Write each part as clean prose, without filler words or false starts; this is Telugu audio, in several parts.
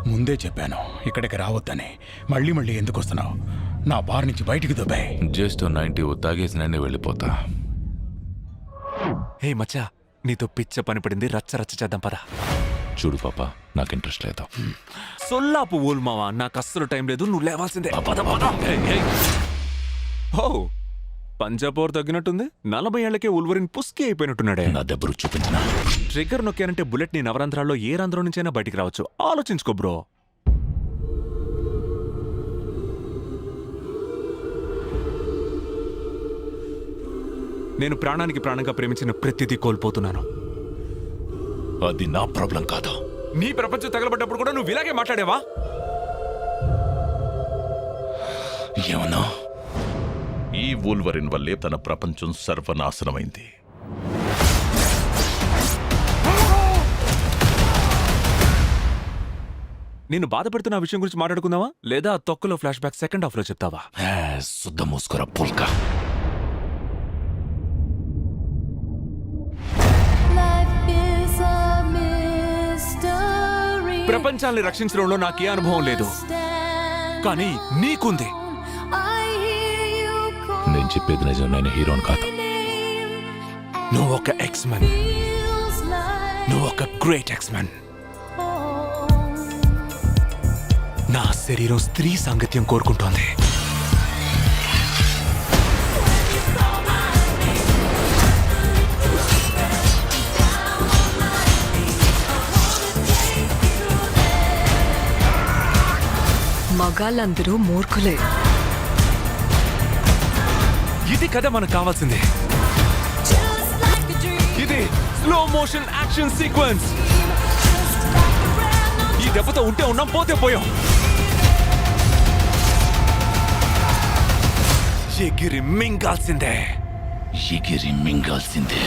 ముందే చెప్పాను ఇక్కడికి రావద్దని. మళ్ళీ మళ్ళీ ఎందుకు వస్తున్నావు? నా బార్ నుంచి బయటికి దుబాయ్. జస్ట్ 90 తాగేసి నేనే వెళ్ళిపోతా. హే మచ్చా, నీతో పిచ్చ పని పడింది, రచ్చ రచ్చ చేద్దాం పదా. చూడు పాప, నాకు ఇంట్రెస్ట్ లేదు. సొల్లాపు ఊల్ మావా, నాకు అస్సలు టైం లేదు, నువ్వు లేవాల్సిందే. ఓ పంజాబోర్ తగ్గినట్టుంది. 40 ఏళ్లకే ఉల్వరిన్ పుస్కి అయిపోయినట్టున్నాడే. నా దెబ్బరు చూపించిన ట్రిగ్గర్ నొక్కానంటే బుల్లెట్ నీ నవరంధ్రాల్లో ఏ రంధ్రం నుంచైనా బయటికి రావచ్చు. ఆలోచించుకో బ్రో. నేను ప్రాణానికి ప్రాణంగా ప్రేమించిన ప్రతిదీ కోల్పోతున్నాను. అది నా ప్రాబ్లం కాదు. నీ ప్రపంచం తగలబడ్డప్పుడు కూడా నువ్వు ఇలాగే మాట్లాడేవా? ఏమన్నా? ఈ వూల్వరిన్ వల్లే తన ప్రపంచం సర్వనాశనమైంది. నేను బాధపడుతున్న ఆ విషయం గురించి మాట్లాడుకుందావా, లేదా తొక్కలో ఫ్లాష్ బ్యాక్ సెకండ్ హాఫ్ లో చెప్తావా? శుద్ధ మూసుకురా పుల్కా. ప్రపంచాన్ని రక్షించడంలో నాకే అనుభవం లేదు, కానీ నీకుంది. నేను చెప్పేది నిజం. నేను హీరోని కాదు. నువ్వు ఒక ఎక్స్మెన్. నువ్వు ఒక గ్రేట్ ఎక్స్మెన్. నా శరీరం స్త్రీ సాంగత్యం కోరుకుంటోంది. మగాళ్ళందరూ మూర్ఖులే. ఇది కదా మనకు కావాల్సింది. ఇది స్లో మోషన్ యాక్షన్ సీక్వెన్స్. ఈ దెబ్బతో ఉంటే ఉన్నాం, పోతే పోయాం. ఎగిరి మింగాల్సిందే. ఎగిరి మింగాల్సిందే.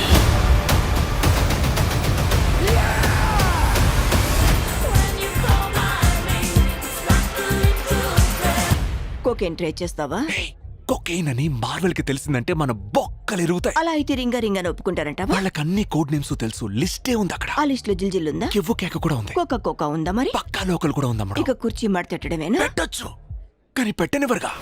కోకేన్ ట్రై చేస్తావా? కొకైన్ అని మార్వెల్ కి తెలిసిందంటే మన బొక్కలు ఎరుగుతాయి. అలా అయితే రింగా రింగా ఒప్పుకుంటారంట. వాళ్ళకి అన్ని కోడ్ నేమ్స్ తెలుసు. లిస్టే ఉంది అక్కడ. ఆ లిస్ట్ లో జిల్జిల్ ఉందా? కివ్వు కేక కూడా ఉంది. కోకా కోకా ఉందా? మరి పక్కా లోకల్ కూడా ఉందమ్మా. ఇక కుర్చీ మడతెట్టడమేనా? పెట్టొచ్చు, కానీ పెట్టనివ్వరుగా.